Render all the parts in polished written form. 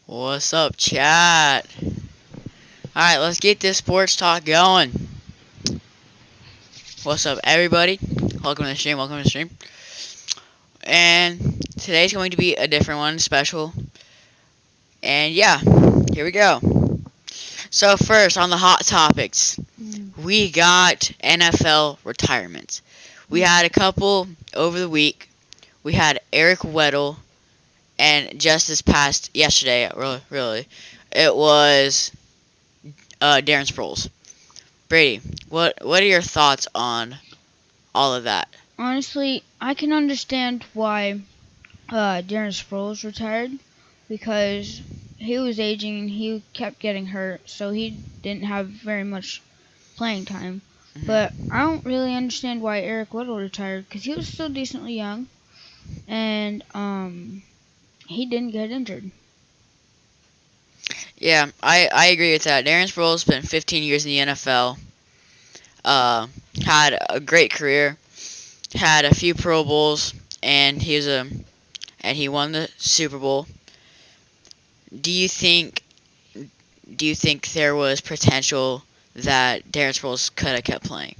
What's up, chat? Alright, let's get this sports talk going. What's up, everybody? Welcome to the stream, welcome to the stream. And today's going to be a different one, special. And yeah, here we go. So, first, on the hot topics, we got NFL retirements. We had a couple over the week. We had Eric Weddle, and just this past yesterday, really, it was Darren Sproles. Brady, what are your thoughts on all of that? Honestly, I can understand why Darren Sproles retired because he was aging and he kept getting hurt, so he didn't have very much playing time. But I don't really understand why Eric Weddle retired because he was still decently young and he didn't get injured. Yeah, I agree with that. Darren Sproles spent 15 years in the NFL. Had a great career. Had a few Pro Bowls, and he won the Super Bowl. Do you think there was potential that Darren Sproles could have kept playing?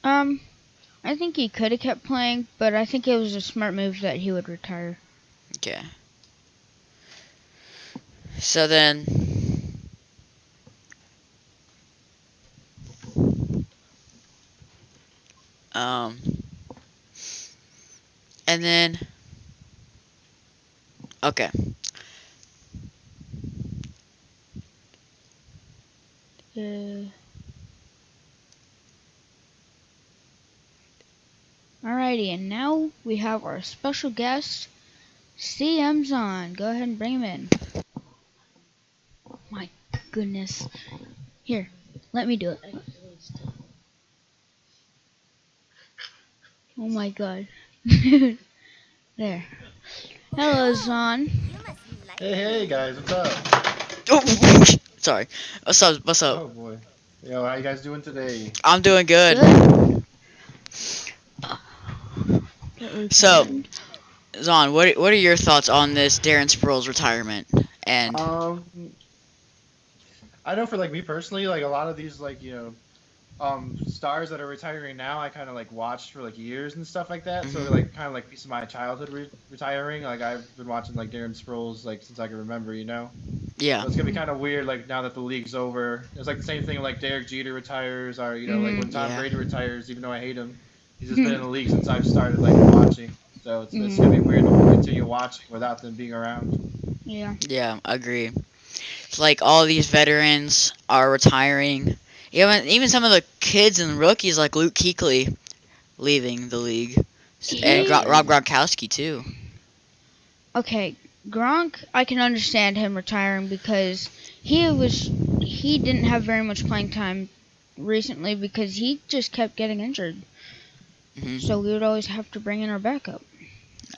I think he could have kept playing, but I think it was a smart move that he would retire. Okay. So then, um, and then, okay. Alrighty, and now we have our special guest, CM's on. Go ahead and bring him in. My goodness. Here, let me do it. Oh my god. There. Hello, Zon. Hey guys, what's up? Oh, sorry. What's up? What's up? Oh boy. Yo, how you guys doing today? I'm doing good. So, Zon, what are your thoughts on this Darren Sproles retirement? And Um, I know for like me personally, like a lot of these stars that are retiring now, I kind of like watched for like years and stuff like that. So like kind of like piece of my childhood retiring. Like I've been watching like Darren Sproles like since I can remember, you know. yeah, So it's gonna be kind of weird like now that the league's over. It's like the same thing like Derek Jeter retires, or you know like when Tom yeah, Brady retires. Even though I hate him, he's just been in the league since I've started like watching. So it's gonna be weird to continue watching without them being around. yeah. Agree. It's like all these veterans are retiring. Even some of the kids and rookies like Luke Kuechly leaving the league, and Yeah, Rob crazy. Gronkowski too. Okay, Gronk, I can understand him retiring because he didn't have very much playing time recently because he just kept getting injured. So we would always have to bring in our backup.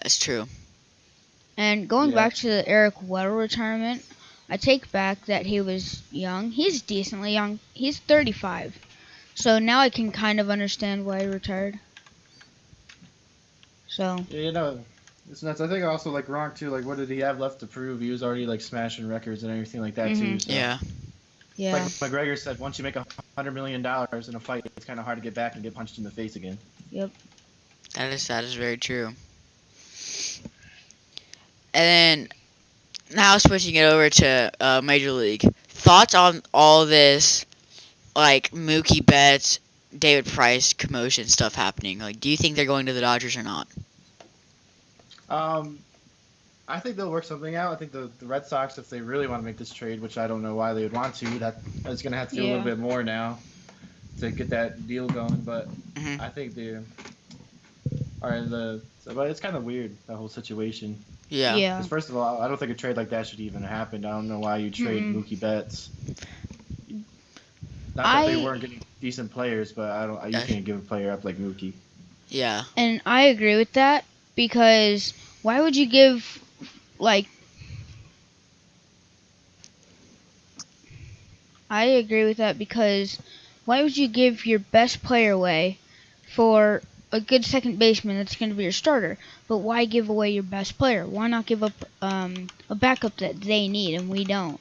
That's true. And going Yeah. back to the Eric Weddle retirement, I take back that he was young. He's decently young. He's 35. So now I can kind of understand why he retired. So. Yeah, you know, it's nuts. I think also like Gronk too. Like, what did he have left to prove? He was already like smashing records and everything like that too. So Yeah, it's like Yeah. McGregor said, once you make $100 million in a fight, it's kind of hard to get back and get punched in the face again. Yep. that is very true. And then now switching it over to Major League. Thoughts on all this, like Mookie Betts, David Price commotion stuff happening? Like, do you think they're going to the Dodgers or not? Um, I think they'll work something out. I think the Red Sox, if they really want to make this trade, which I don't know why they would want to, that's going to have to do a little bit more now to get that deal going. But Hmm. I think they are in but it's kind of weird, that whole situation. Yeah. Yeah. Because first of all, I don't think a trade like that should even happen. I don't know why you trade Mm-mm. Mookie Betts. Not that they I weren't getting decent players, but I don't. You can't give a player up like Mookie. Yeah. and I agree with that because why would you give like I agree with that because why would you give your best player away for a good second baseman that's going to be your starter. But why give away your best player? Why not give up a backup that they need and we don't?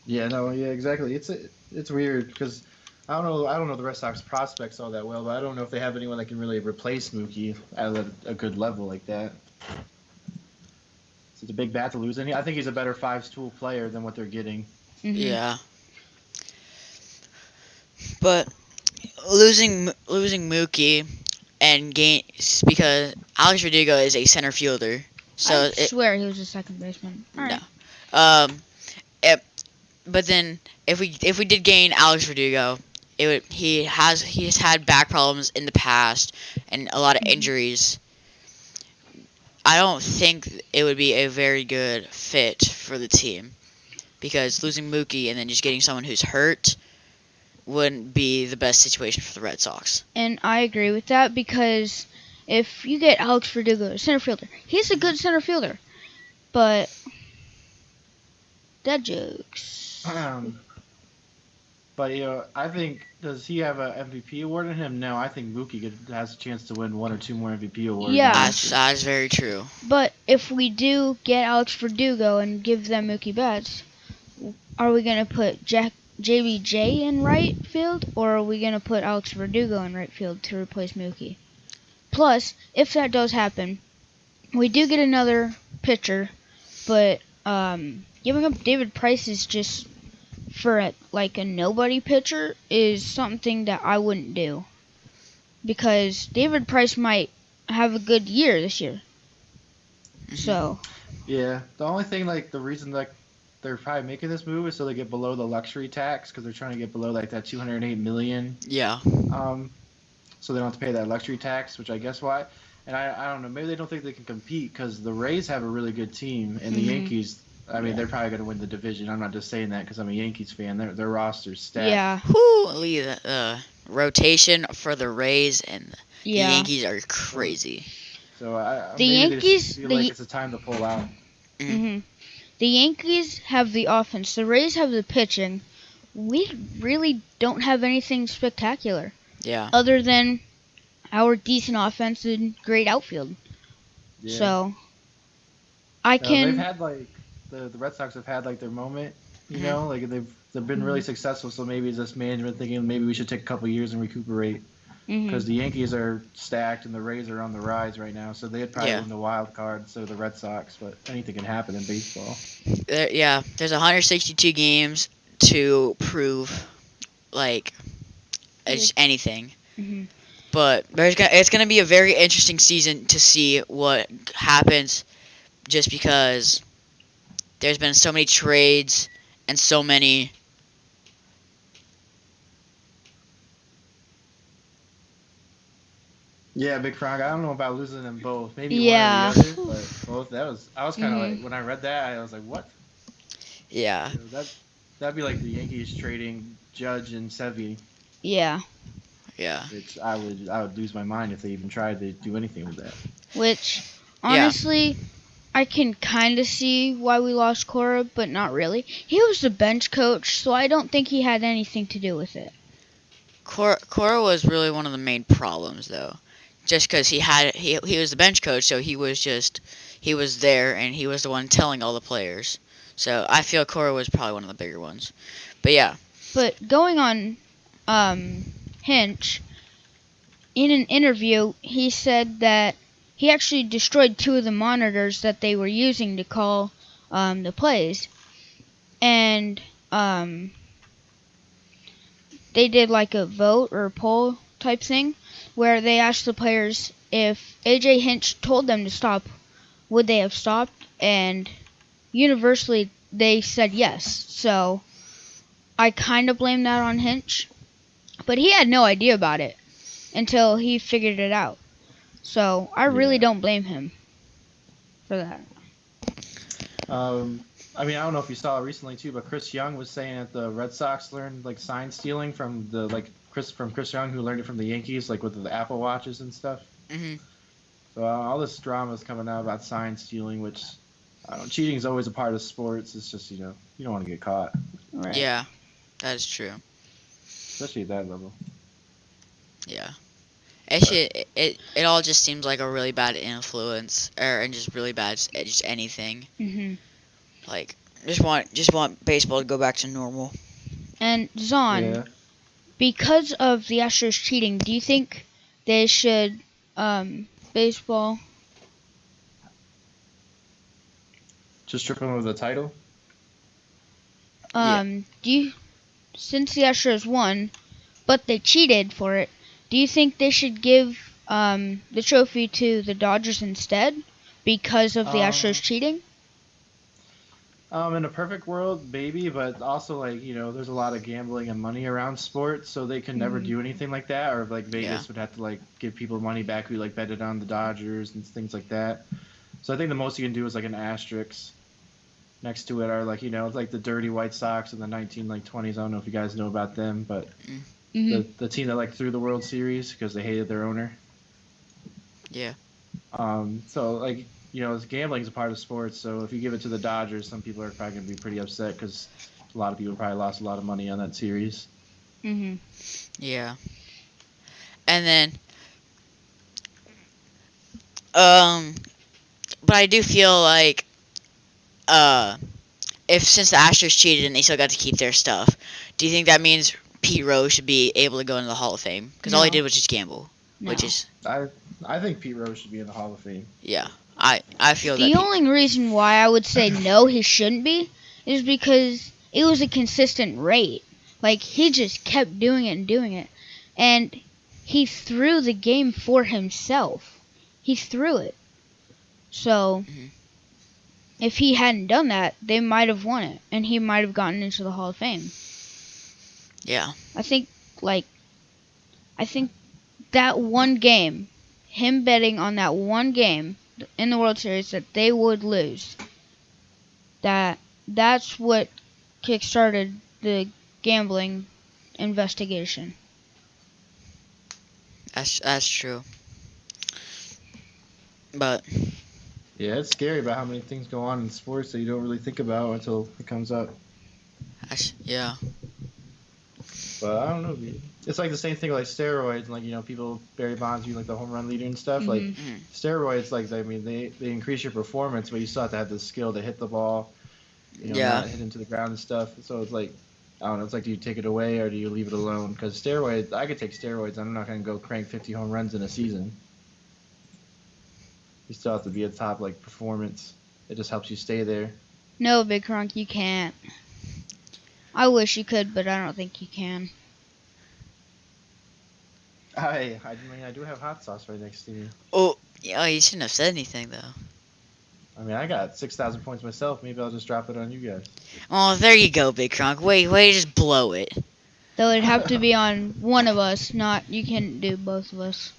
Yeah, no, yeah, exactly. It's weird because I don't know the Red Sox prospects all that well, but I don't know if they have anyone that can really replace Mookie at a good level like that. So it's a big bat to lose, and I think he's a better five-tool player than what they're getting. Hmm. Yeah, but losing Mookie and gain because Alex Verdugo is a center fielder, I so it swear he was a second baseman. All no. right. Um, it, but then if we did gain Alex Verdugo, he's had back problems in the past and a lot of Mhm. injuries. I don't think it would be a very good fit for the team because losing Mookie and then just getting someone who's hurt wouldn't be the best situation for the Red Sox. And I agree with that because if you get Alex Verdugo, center fielder, he's a good center fielder. But that jokes. Um, but I think does he have a MVP award in him? No, I think has a chance to win one or two more MVP awards in Yeah, him. That's very true. but if we do get Alex Verdugo and give them Mookie Betts, are we gonna put JBJ in right field, or are we gonna put Alex Verdugo in right field to replace Mookie? Plus, if that does happen, we do get another pitcher, but giving up David Price is just for like a nobody pitcher is something that I wouldn't do because David Price might have a good year this year. Hmm. So Yeah, the only thing like the reason like they're probably making this move is so they get below the luxury tax because they're trying to get below like that 208 million. Yeah. Um, so they don't have to pay that luxury tax, which I guess why. And I don't know, maybe they don't think they can compete because the Rays have a really good team and the mhm, Yankees. I mean, yeah, they're probably going to win the division. I'm not just saying that because I'm a Yankees fan. Their roster's stacked. yeah, Whoo, the rotation for the Rays and the yeah. Yankees are So, crazy. so The maybe they just Yankees, feel like it's a time to pull out. Mm, mhm, the Yankees have the offense. The Rays have the pitching. We really don't have anything spectacular yeah. other than our decent offense and great outfield. Yeah. So I They've can. had like the Red Sox have had like their moment, Hmm. like they've been really Mhm, successful. So maybe it's just management thinking maybe we should take a couple years and recuperate because mhm. the Yankees are stacked and the Rays are on the rise right now. So they'd probably Yeah. win the wild card instead of the Red Sox. But anything can happen in baseball. Yeah. There's 162 games to prove like anything. Mhm. But it's gonna be a very interesting season to see what happens. Just because there's been so many trades and so many. Yeah, Big Frog. I don't know about losing them both. Maybe one or the Yeah. other, but both. I was kind of Mhm. like when I read that, I was like, what? Yeah. That'd be like the Yankees trading Judge and Sevy, Yeah. Yeah. which I would lose my mind if they even tried to do anything with that. Which, Yeah. honestly, I can kind of see why we lost Cora, but not really. He was the bench coach, so I don't think he had anything to do with it. Cora was really one of the main problems, though. Just because he was the bench coach, so he was there and he was the one telling all the players. So I feel Cora was probably one of the bigger ones. But yeah. But going on, Hinch, in an interview, he said that he actually destroyed two of the monitors that they were using to call the plays, and they did like a vote or a poll type thing where they asked the players if AJ Hinch told them to stop, would they have stopped? And universally, they said yes. So I kind of blame that on Hinch, but he had no idea about it until he figured it out. So I really Yeah. don't blame him for that. Um, I mean, I don't know if you saw it recently too, but Chris Young was saying that the Red Sox learned like sign stealing from the like Chris Young who learned it from the Yankees, like with the Apple Watches and stuff. Hmm. So all this drama is coming out about sign stealing, which I don't know, cheating is always a part of sports. It's just you don't want to get caught, Right. Yeah, that is true. especially at that level. Yeah. it all just seems like a really bad influence, and just really bad, just anything. Mhm. Like just want baseball to go back to normal. And Zon, Yeah. because of the Astros cheating, do you think they should baseball? Just strip him of the title. Yeah. Do you, since the Astros won, but they cheated for it, do you think they should give the trophy to the Dodgers instead because of the Astros Um, cheating? in a perfect world, maybe, but also like there's a lot of gambling and money around sports, so they can never Mhm. do anything like that. Or like Yeah. Vegas would have to like give people money back who like betted on the Dodgers and things like that. So I think the most you can do is like an asterisk next to it, or like like the dirty White Sox in the 1920s. I don't know if you guys know about them, but Mhm. the team that like threw the World Series because they hated their owner. Yeah. So like gambling is a part of sports. So if you give it to the Dodgers, some people are probably gonna be pretty upset because a lot of people probably lost a lot of money on that series. Mhm. Yeah. And then um, but I do feel like uh, if since the Astros cheated and they still got to keep their stuff, do you think that means Pete Rose should be able to go into the Hall of Fame? Because all he did No. was just gamble, which No. is I I think Pete Rose should be in the Hall of Fame. yeah. I feel that The Pete. only reason why I would say no, he shouldn't be, is because it was a consistent rate. Like, he just kept doing it and doing it. And he threw the game for himself. He threw it. So, Mhm. if he hadn't done that, they might have won it. And he might have gotten into the Hall of Fame. Yeah. I think, like, I think that one game, him betting on that one game in the World Series that they would lose, that's what kickstarted the gambling investigation. That's true. But Yeah, it's scary about how many things go on in sports that you don't really think about until it comes up. yeah. But I don't know, dude. It's like the same thing with like steroids and like people Barry Bonds being like the home run leader and stuff. Like Mhm. Mhm. steroids, like I mean they increase your performance, but you still have to have the skill to hit the ball, Yeah. not hit into the ground and stuff. So it's like I don't know. It's like do you take it away or do you leave it alone? Because steroids, I could take steroids. I'm not gonna go crank 50 home runs in a season. You still have to be at top like performance. It just helps you stay there. No, Big Kronk, you can't. I wish you could, but I don't think you can. I mean I do have hot sauce right next to me. Oh, yeah. You shouldn't have said anything though. I mean I got 6,000 points myself. Maybe I'll just drop it on you guys. Oh, there you go, Big Kronk. Wait, just blow it. Though it'd have to be on one of us, not you can't do both of us.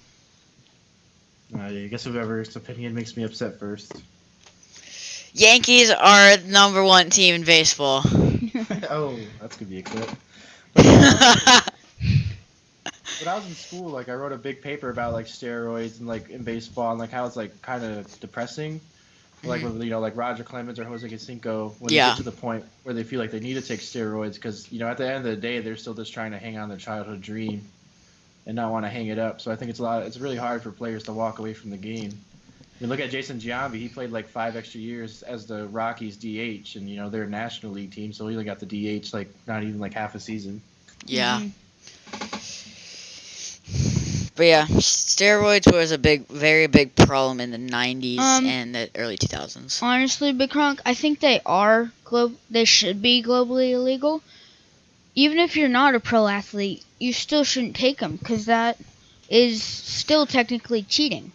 Yeah, I guess whoever's opinion makes me upset first. Yankees are #1 team in baseball. Oh, that's gonna be a clip. But yeah, when I was in school, like I wrote a big paper about like steroids and like in baseball and like how it's like kind of depressing. Like Mhm. with like Roger Clemens or Jose Canseco when they Yeah. get to the point where they feel like they need to take steroids because at the end of the day they're still just trying to hang on their childhood dream and not want to hang it up. So I think it's really hard for players to walk away from the game. I mean, look at Jason Giambi. He played like 5 extra years as the Rockies DH, and they're a National League team, so he only got the DH like not even like half a season. Yeah. Mhm. But yeah, steroids was a very big problem in the '90s Um, and the early 2000s. Honestly, Big Kronk, I think they should be globally illegal. Even if you're not a pro athlete, you still shouldn't take them because that is still technically cheating.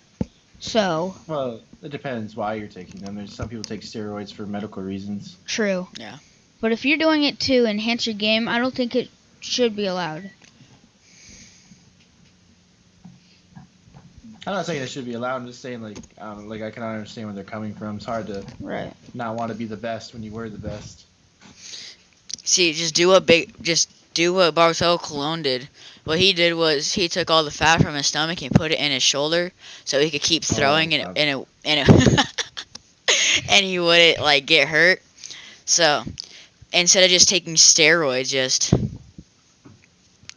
So, Well, it depends why you're taking them. There's some people take steroids for medical reasons. true. Yeah. But if you're doing it to enhance your game, I don't think it should be allowed. I'm not saying it should be allowed. I'm just saying like I can understand where they're coming from. It's hard to Right. not want to be the best when you were the best. See, just do what Bartolo Colon did. What he did was he took all the fat from his stomach and put it in his shoulder, so he could keep Oh, throwing and God. and he wouldn't like get hurt. So instead of just taking steroids,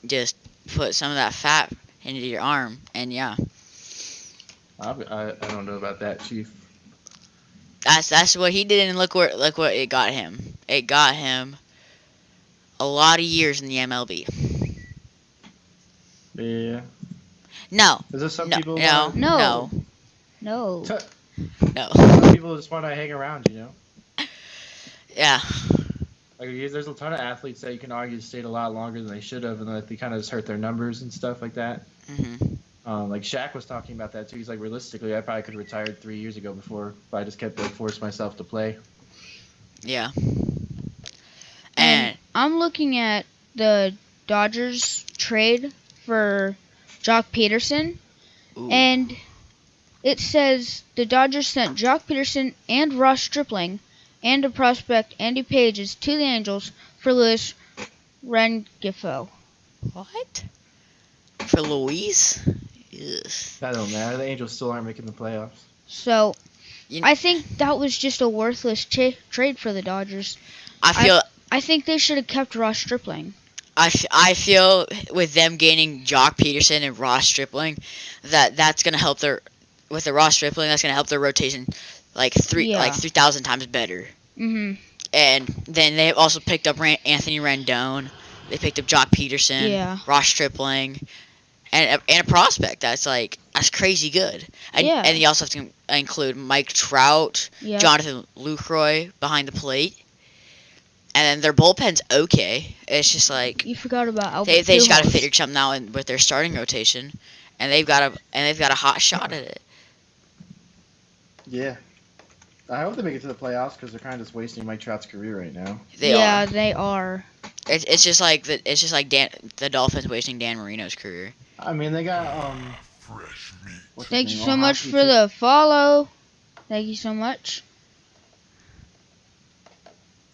just put some of that fat into your arm, and yeah, I don't know about that, Chief. that's what he did, and look what it got him. It got him a lot of years in the MLB. Yeah. No, Is there some no, people no, want no, No. No. to? no. Some people just want to hang around, you know. Yeah, Like there's a ton of athletes that you can argue stayed a lot longer than they should have, and that they kind of just hurt their numbers and stuff like that. hmm Like Shaq was talking about that too. He's like, realistically, I probably could have retired 3 years ago before, if I just kept forced myself to play. yeah, And and I'm looking at the Dodgers trade for Jock Peterson, ooh, and it says the Dodgers sent Jock Peterson and Ross Stripling and a prospect, Andy Pages, to the Angels for Louis Rengifo. what for Louise? Ugh. That don't matter. The Angels still aren't making the playoffs. So You, I think that was just a worthless trade for the Dodgers. I feel I think they should have kept Ross Stripling. I feel with them gaining Jock Peterson and Ross Stripling, that's gonna help their with the Ross Stripling. That's gonna help their rotation like Yeah. 3,000 times better. Mhm. And then they also picked up Anthony Rendon. They picked up Jock Peterson, Yeah. Ross Stripling, and a prospect that's crazy good. Yeah. And you also have to include Mike Trout, Yep. Jonathan Lucroy behind the plate. And then their bullpen's okay. It's just like You forgot about Albert they just got to Pujols. figure something out with their starting rotation, and they've got a hot shot at it. Yeah. I hope they make it to the playoffs because they're kind of just wasting Mike Trout's career right now. They Yeah, are. they are. It's just like the Dolphins wasting Dan Marino's career. I mean, they got what's his Thank you name? so much Hockey for the follow. Thank you so much.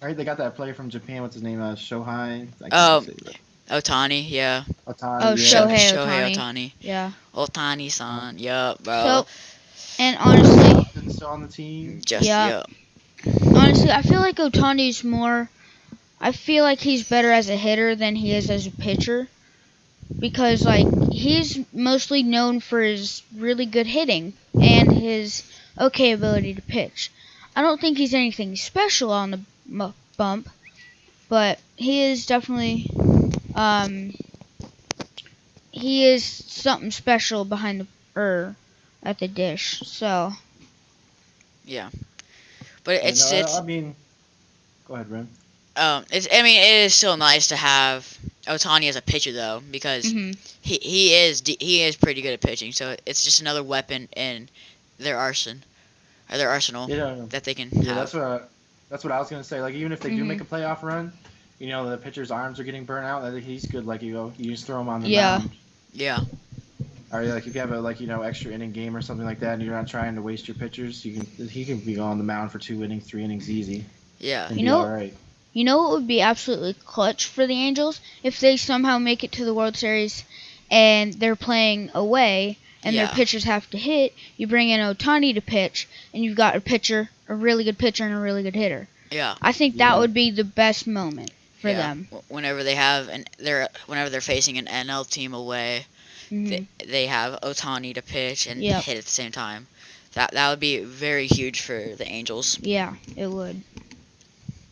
Right, they got that player from Japan. What's his name? Shohei. I can't Oh, say it. Otani, yeah. Otani. Oh, Yeah. Shohei Shohei Ohtani. Otani. Yeah. Otani-san, yup, bro. So, and honestly, Upton's still on the team. Just yeah. yup. Honestly, I feel like Otani's more. I feel like he's better as a hitter than he is as a pitcher. Because, like, he's mostly known for his really good hitting and his okay ability to pitch. I don't think he's anything special on the bump, but he is definitely, he is something special behind the, at the dish. So, Yeah. But I it's know. I mean, go ahead, Ren. I mean it is still nice to have Otani as a pitcher though, because mhm. he is pretty good at pitching. So it's just another weapon in their arsenal Yeah. that they can Yeah, have. that's what I was gonna say. Like, even if they do Mhm. make a playoff run, the pitcher's arms are getting burnt out. I think he's good. Like, you just throw him on the Yeah. mound. Yeah. Or like if you have a extra inning game or something like that, and you're not trying to waste your pitchers, he can be on the mound for 2 innings, 3 innings easy, Yeah. and You be know- all right. You know what would be absolutely clutch for the Angels? If they somehow make it to the World Series and they're playing away and their Yeah. pitchers have to hit, you bring in Ohtani to pitch, and you've got a really good pitcher and a really good hitter. Yeah. I think Yeah. that would be the best moment for Yeah. them. Whenever they're facing an NL team away, Mhm. they have Otani to pitch and Yep. hit at the same time. That would be very huge for the Angels. Yeah, it would.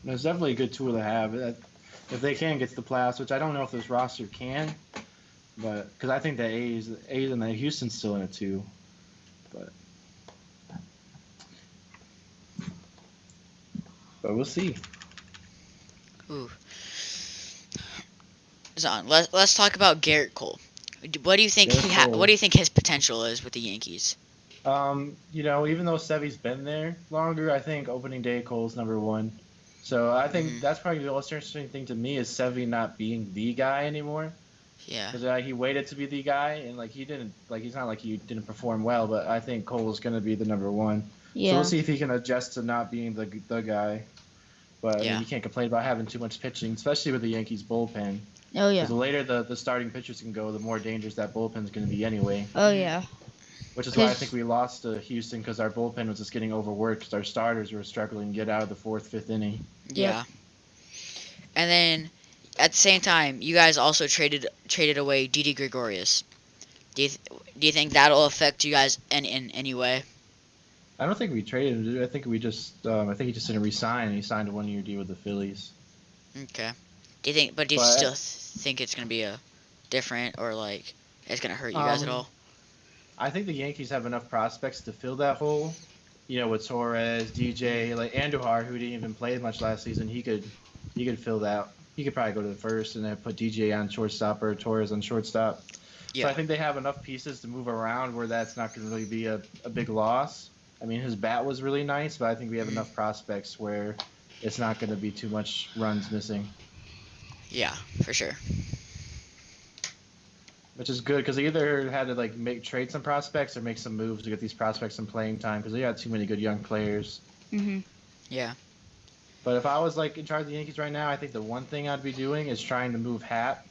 It's definitely a good tool to have. If they can get to the playoffs, which I don't know if this roster can, but because I think the A's and the Houston's still in it too, but we'll see. Ooh. Zon, let's talk about Garrett Cole. What do you think Garrett Cole. What do you think his potential is with the Yankees? Even though Sevy's been there longer, I think opening day Cole's number one. So I think that's probably the most interesting thing to me is Sevy not being the guy anymore. Yeah. Because he waited to be the guy, and he didn't. He's not like he didn't perform well, but I think Cole's going to be the number one. Yeah. So we'll see if he can adjust to not being the guy. But I Yeah. mean, you can't complain about having too much pitching, especially with the Yankees bullpen. Oh yeah. Because the later the starting pitchers can go, the more dangerous that bullpen's going to be anyway. Oh yeah. Which is why I 'Cause- think we lost to Houston, because our bullpen was just getting overworked because our starters were struggling to get out of the 4th, 5th inning. Yeah. And then at the same time, you guys also traded away Didi Gregorius. Do you think that'll affect you guys in any way? I don't think we traded him. Dude. I think we just. I think he just didn't resign. He signed a 1-year deal with the Phillies. Okay. Do you still But think it's gonna be a different or like it's gonna hurt you guys at um, all? I think the Yankees have enough prospects to fill that hole. With Torres, DJ, like Andujar, who didn't even play much last season, he could fill that. He could probably go to the first and then put DJ on shortstop or Torres on shortstop. So Yeah. I think they have enough pieces to move around where that's not going to really be a big loss. I mean, his bat was really nice, but I think we have Mhm. enough prospects where it's not going to be too much runs missing, Yeah, for sure. which is good because they either had to like make trade some prospects or make some moves to get these prospects some playing time because they got too many good young players. Mhm. Yeah. But if I was like in charge of the Yankees right now, I think the one thing I'd be doing is trying to move Hap.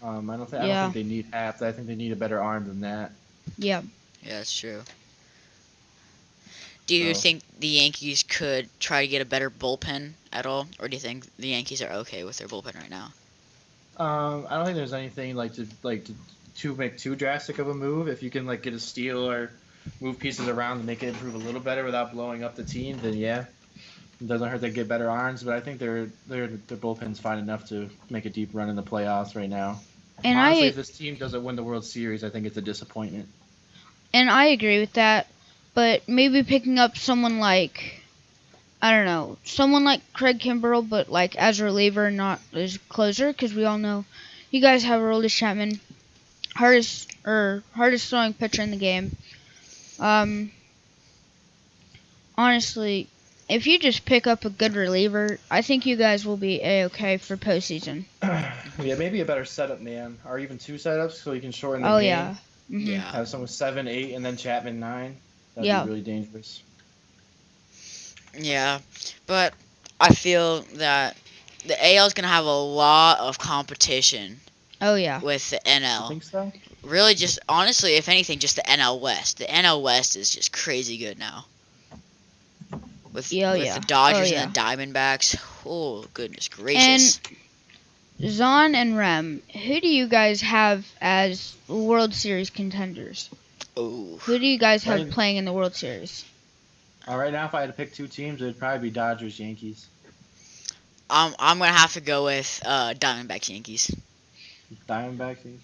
I don't think Yeah. they need Hap. I think they need a better arm than that. Yeah. Yeah, that's true. Do you So think the Yankees could try to get a better bullpen at all, or do you think the Yankees are okay with their bullpen right now? I don't think there's anything to make too drastic of a move. If you can like get a steal or move pieces around to make it improve a little better without blowing up the team, then yeah, it doesn't hurt to get better arms. But I think their bullpen's fine enough to make a deep run in the playoffs right now. And Honestly, if I this team doesn't win the World Series, I think it's a disappointment. and I agree with that, but maybe picking up someone like, I don't know, someone like Craig Kimbrell, but like as a reliever, not as a closer, because we all know you guys have Aroldis Chapman, hardest throwing pitcher in the game. Um, honestly, if you just pick up a good reliever, I think you guys will be a-okay for postseason. Hmm. Yeah, maybe a better setup man, or even two setups, so you can shorten the Oh game. yeah. Mhm. Yeah. Have someone 7, 8, and then Chapman 9. That'd be Yeah. really dangerous. Yeah, but I feel that the AL is gonna have a lot of competition Oh yeah. with the You NL. think so? Really, just honestly, if anything, just the NL West. The NL West is just crazy good now. Yeah. Oh With the yeah. Oh Dodgers and yeah. the Diamondbacks. Oh goodness And gracious. Zahn and Rem, who do you guys have as World Series contenders? Oh. Who do you guys have Right. playing in the World Series? Right now, if I had to pick two teams, it'd probably be Dodgers, Yankees. I'm gonna have to go with Diamondbacks Yankees. Diamondbacks, Yankees.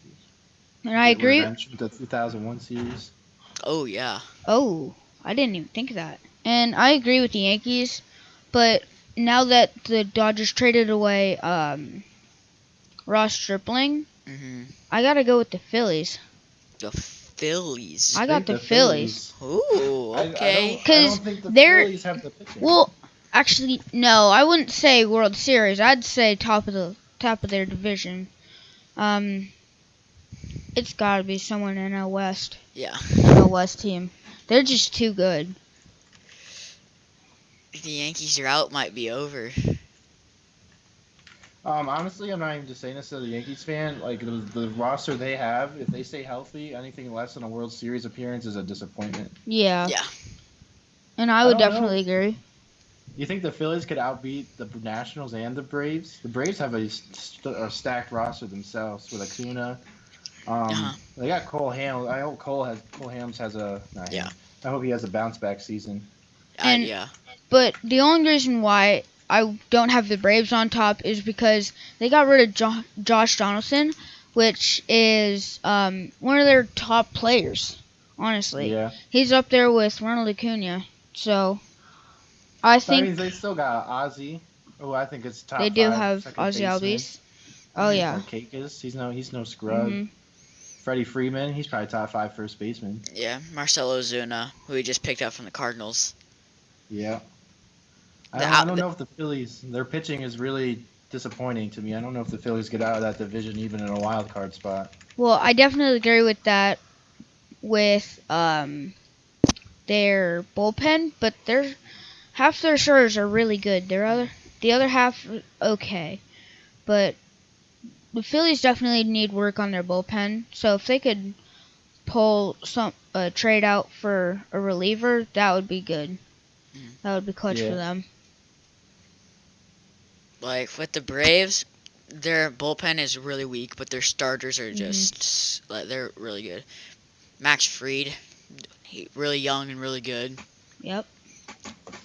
And I Get agree. revenge with the 2001 series. Oh yeah. Oh, I didn't even think of that. And I agree with the Yankees, but now that the Dodgers traded away Ross Stripling, Mhm. I gotta go with the Phillies. The Phillies. You I got think the the Phillies. Phillies? Ooh. I Okay. don't. I Because don't think the they're, Phillies have the pitching. well, actually, no, I wouldn't say World Series. I'd say top of their division. Um, it's gotta be someone in NL West. Yeah. NL West team. They're just too good. The Yankees drought might be over. Honestly, I'm not even just saying this as a Yankees fan. Like the roster they have, if they stay healthy, anything less than a World Series appearance is a disappointment. Yeah, Yeah. and I I would don't definitely know. agree. You think the Phillies could outbeat the Nationals and the Braves? The Braves have a stacked roster themselves with Acuna. Uh huh. They got Cole Ham. I hope Cole Hams has a not Yeah. Hams. I hope he has a bounce back season. And Yeah. but the only reason why I don't have the Braves on top is because they got rid of Josh Donaldson, which is one of their top players. Honestly, Yeah, he's up there with Ronald Acuna. So I but I mean think they still got Ozzy. Oh, I think it's they top do five have second Ozzy baseman. Albies. Oh Mhm. yeah. Markakis, he's no scrub. Mhm. Freddie Freeman, he's probably top five first baseman. Yeah. Marcelo Zuna, who we just picked up from the Cardinals. Yeah, The, I out- don't the know if the Phillies their pitching is really disappointing to me. I don't know if the Phillies get out of that division even in a wild card spot. Well, I definitely agree with that with their bullpen, but their half their starters are really good. The other half okay, but the Phillies definitely need work on their bullpen. So if they could pull some trade out for a reliever, that would be good. That would be clutch for Yeah, them. like with the Braves, their bullpen is really weak, but their starters are Mhm. just they're really good. Max Fried, really young and really good. Yep.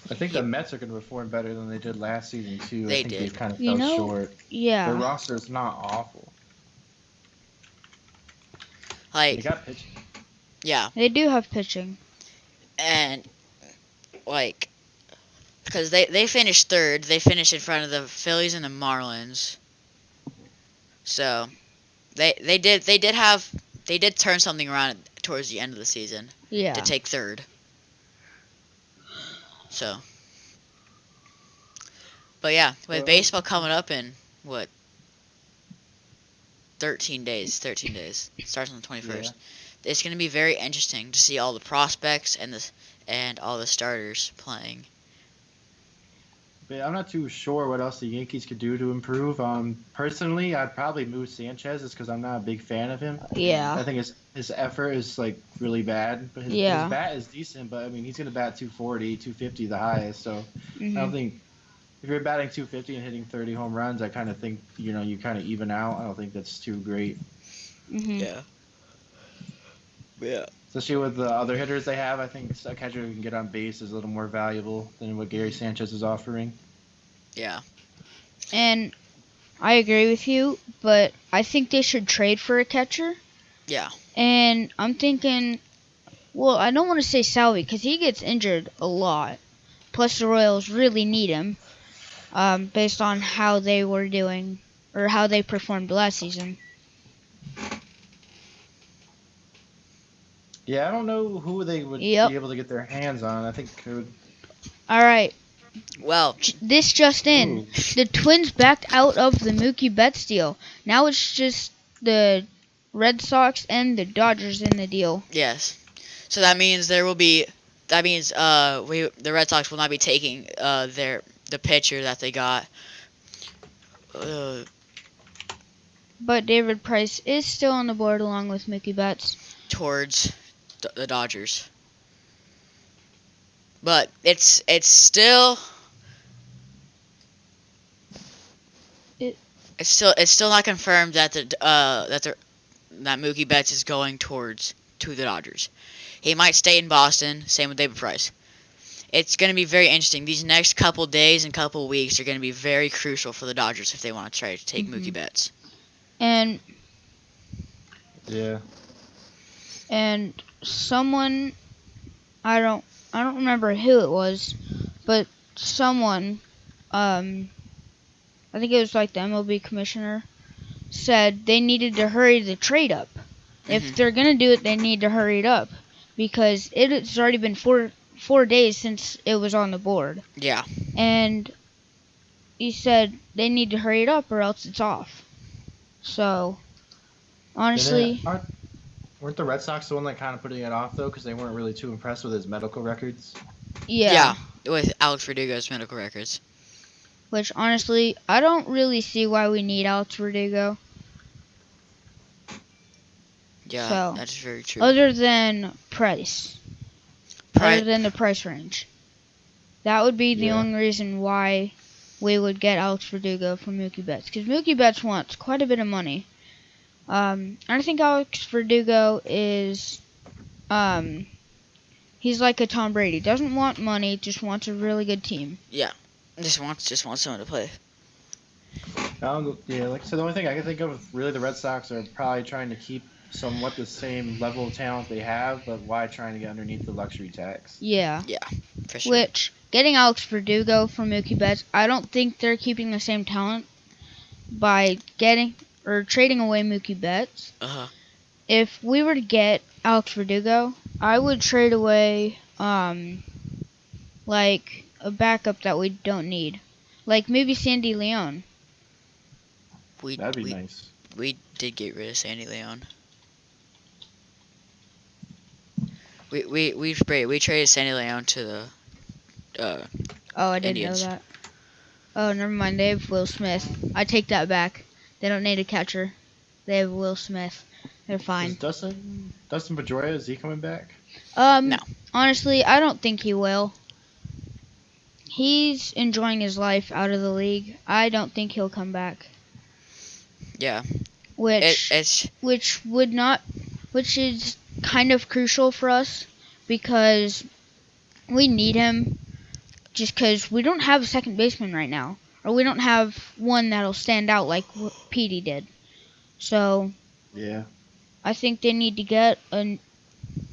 I think He, the Mets are going to perform better than they did last season too. I they think did. they've kind of You fell know, short. Their yeah, roster is not awful. They Like, got pitching. yeah, they do have pitching. and like because they finished third. They finished in front of the Phillies and the Marlins. So they did turn something around towards the end of the season to Yeah. take third. So, but yeah, with So, baseball coming up in what 13 days, 13 days starts on the yeah. 21st. It's going to be very interesting to see all the prospects and all the starters playing. But I'm not too sure what else the Yankees could do to improve. Personally, I'd probably move Sanchez just because I'm not a big fan of him. Yeah. I think his effort is like really bad, but his Yeah. bat is decent. But I mean, he's gonna bat 240, 250 the highest. So I don't Mhm. think if you're batting 250 and hitting 30 home runs, I kind of think you kind of even out. I don't think that's too great, Mhm. Yeah. Yeah. especially with the other hitters they have. I think a catcher who can get on base is a little more valuable than what Gary Mhm. Sanchez is offering. Yeah. And I agree with you, but I think they should trade for a catcher. Yeah. And I'm thinking, well, I don't want to say Salvi because he gets injured a lot. Plus, the Royals really need him, based on how they were doing or how they performed last season. Yeah, I don't know who they would Yep. be able to get their hands on. I think it would. All right. Well, This just in: Ooh. the Twins backed out of the Mookie Betts deal. Now it's just the Red Sox and the Dodgers in the deal. yes. So that means there will be. That means the Red Sox will not be taking the pitcher that they got. Uh, But David Price is still on the board along with Mookie Betts. Towards the Dodgers. But It, it's still not confirmed that that Mookie Betts is going to the Dodgers. He might stay in Boston. Same with David Price. It's going to be very interesting. These next couple days and couple weeks are going to be very crucial for the Dodgers if they want to try to take Mookie mhm. Betts. And Yeah. someone, I don't remember who it was, but someone, I think it was like the MLB commissioner, said they needed to hurry the trade up. If Hmm. they're gonna do it, they need to hurry it up because it's already been four days since it was on the board, Yeah. and he said they need to hurry it up or else it's off. So Didn't honestly, aren't weren't the Red Sox the one that kind of putting it off though because they weren't really too impressed with his medical records? yeah. Yeah. With Alex Verdugo's medical records. Which honestly, I don't really see why we need Alex Verdugo. Yeah, So that's very true. other than price, other Pri- than the price range, that would be the Yeah. only reason why we would get Alex Verdugo from Mookie Betts. Because Mookie Betts wants quite a bit of money. I think Alex Verdugo is, he's like a Tom Brady. Doesn't want money, just wants a really good team. yeah. Just wants someone to play. Yeah, like I said, the only thing I can think of really the Red Sox are probably trying to keep somewhat the same level of talent they have, but why trying to get underneath the luxury tax? Yeah. Yeah, for sure. Which, getting Alex Verdugo from Mookie Betts, I don't think they're keeping the same talent by getting or trading away Mookie Betts. Uh-huh. If we were to get Alex Verdugo, I would trade away like a backup that we don't need. Like maybe Sandy Leon. We That'd be we nice. we did get rid of Sandy Leon. We traded Sandy Leon to the Oh, I didn't know Indians. that. Oh, never mind. They have Will Smith. I take that back. They don't need a catcher. They have Will Smith. They're Is fine. Dustin Pedroia, is he coming back? No. Honestly, I don't think he will. He's enjoying his life out of the league. I don't think he'll come back. Yeah. which It's which would not which is kind of crucial for us because we need him just because we don't have a second baseman right now, or we don't have one that'll stand out like what Petey did. So Yeah. I think they need to get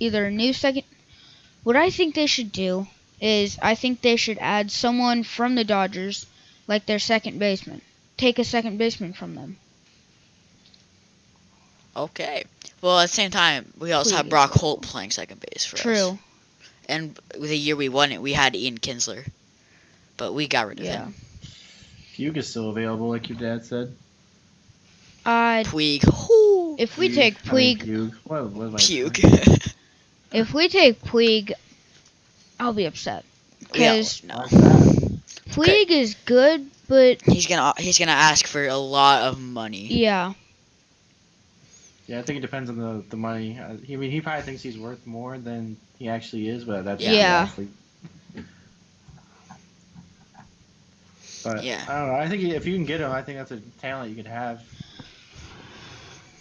either a new second. What I think they should do is I think they should add someone from the Dodgers, like their second baseman. Take a second baseman from them. okay. Well, at the same time, we also Puig have is Brock Holt available. playing second base for us. True. And the year we won it, we had Ian Kinsler, but we got rid of Yeah. him. Puig is still available, like your dad said. Puig. Whoo. If we take Puig, Puig. What am I saying? Puig. if we take Puig, I'll be upset Yeah, because no. Why's that? Puig is good, but He's gonna ask for a lot of money. yeah, Yeah, I think it depends on the money. He probably thinks he's worth more than he actually is, but that's just the yeah. athlete. But Yeah. I don't know. I think if you can get him, I think that's a talent you could have.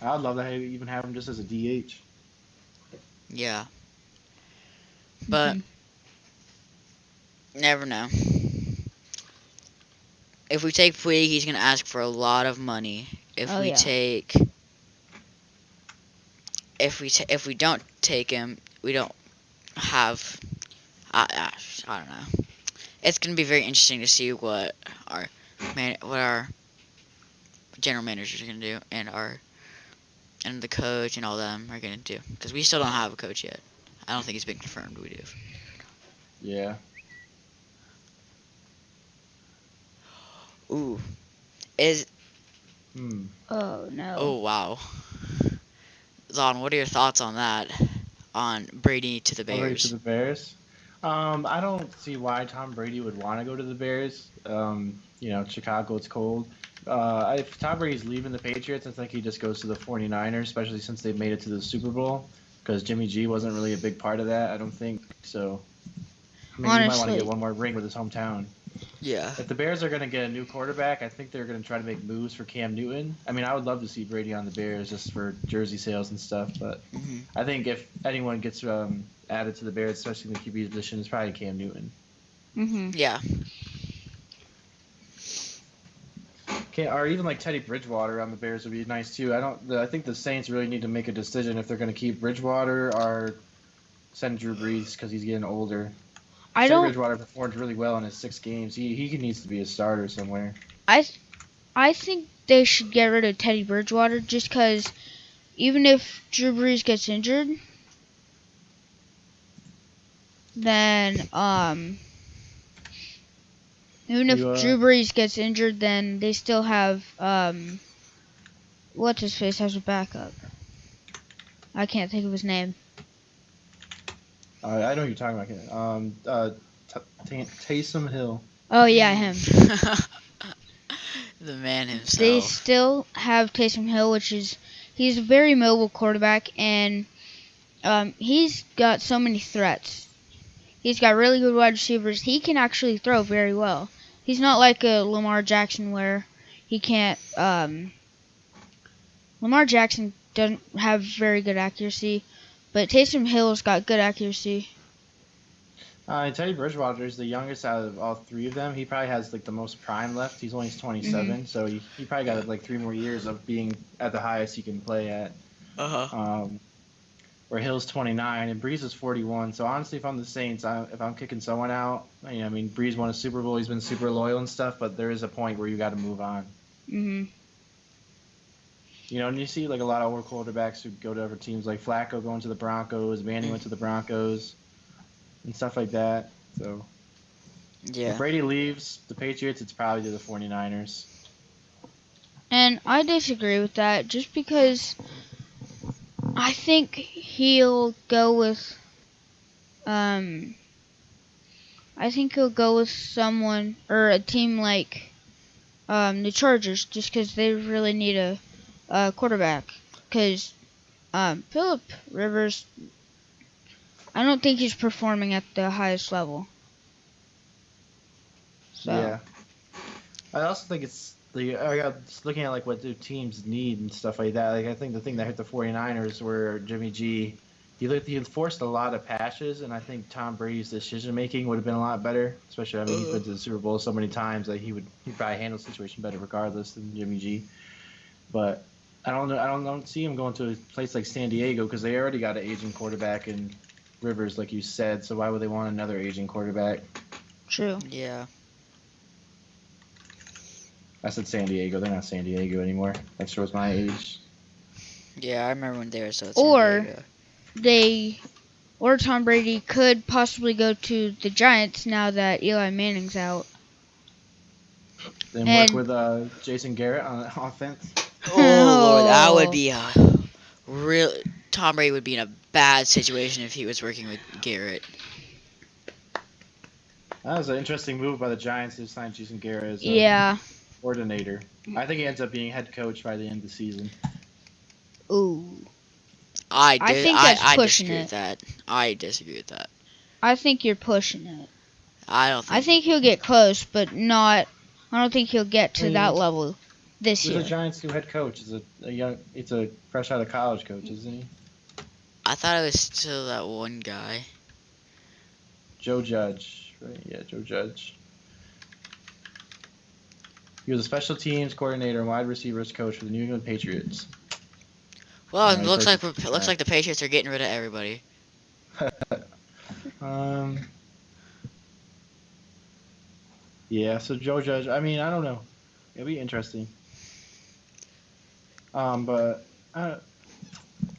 I'd love to even have him just as a DH. Yeah. But never know. If we take Puig, he's gonna ask for a lot of money. If Oh, we yeah. take, if we don't take him, we don't have. I don't know. It's gonna be very interesting to see what our general managers are gonna do, and the coach and all them are gonna do, because we still don't have a coach yet. I don't think it's been confirmed. We do. Yeah. Ooh, Oh no. oh wow, Zon, what are your thoughts on that? On Brady to the Already to Bears? the Bears. I don't see why Tom Brady would want to go to the Bears. Chicago, it's cold. If Tom Brady's leaving the Patriots, I think he just goes to the 49ers, especially since they've made it to the Super Bowl. Because Jimmy G wasn't really a big part of that, I don't think. So, maybe he might want to get Honestly, one more ring with his hometown. Yeah. If the Bears are going to get a new quarterback, I think they're going to try to make moves for Cam Newton. I mean, I would love to see Brady on the Bears just for jersey sales and stuff, but Hmm. I think if anyone gets added to the Bears, especially in the QB position, it's probably Cam Newton. Yeah. Or even like Teddy Bridgewater on the Bears would be nice too. I think the Saints really need to make a decision if they're going to keep Bridgewater or send Drew Brees because he's getting older. I Teddy don't. Bridgewater performed really well in his 6 games. He needs to be a starter somewhere. I think they should get rid of Teddy Bridgewater just because even if Drew Brees gets injured, then even if You Drew Brees gets injured, then they still have what's his face as a backup. I can't think of his name. I know who you're talking about. Taysom Hill. Oh yeah, him. The man They himself. still have Taysom Hill, he's a very mobile quarterback, and he's got so many threats. He's got really good wide receivers. He can actually throw very well. He's not like a Lamar Jackson where he can't. Lamar Jackson doesn't have very good accuracy, but Taysom Hill's got good accuracy. Teddy Bridgewater is the youngest out of all three of them. He probably has like the most prime left. He's only 27, so he probably got like 3 more years of being at the highest he can play at. Uh huh. Where Hill's 29 and Breeze is 41. So honestly, if I'm the Saints, if I'm kicking someone out, I mean, Breeze won a Super Bowl. He's been super loyal and stuff, but there is a point where you got to move on. And you see like a lot of old quarterbacks who go to other teams, like Flacco going to the Broncos, Manning went to the Broncos, and stuff like that. So if Yeah. Brady leaves the Patriots, it's probably to the 49ers. And I disagree with that just because I think he'll go with someone or a team like the Chargers just because they really need a quarterback. Because Philip Rivers, I don't think he's performing at the highest level. So Yeah. I also think it's I got just looking at like what their teams need and stuff like that. Like I think the thing that hit the 49ers were Jimmy G. He enforced a lot of passes, and I think Tom Brady's decision making would have been a lot better. Especially, I mean, he's been to the Super Bowl so many times that he'd probably handle the situation better regardless than Jimmy G. But I don't know. I don't see him going to a place like San Diego because they already got an aging quarterback in Rivers, like you said. So why would they want another aging quarterback? True. Yeah. I said San Diego. They're not San Diego anymore. That shows my age. Yeah, I remember when they were still at San Or Diego. or Tom Brady could possibly go to the Giants now that Eli Manning's out. Then work And with Jason Garrett on offense. Oh Lord, that would oh, be a real. Tom Brady would be in a bad situation if he was working with Garrett. That was an interesting move by the Giants to sign Jason Garrett as a yeah. coordinator. I think he ends up being head coach by the end of the season. Ooh. I I did. think that's I pushing disagree with it. that. I disagree with that. I think you're pushing it. I don't I think. think he'll get close, but not. I don't think he'll get I to that mean, level this who's the year. Giants' new head coach? Is a young? It's a fresh out of college coach, isn't he? I thought it was still that one guy. Joe Judge, right? Yeah, Joe Judge. He was a special teams coordinator and wide receivers coach for the New England Patriots. Well, it He looks played like for the Patriots are getting rid of everybody. um, yeah. So Joe Judge. I mean, I don't know. It'll be interesting. But I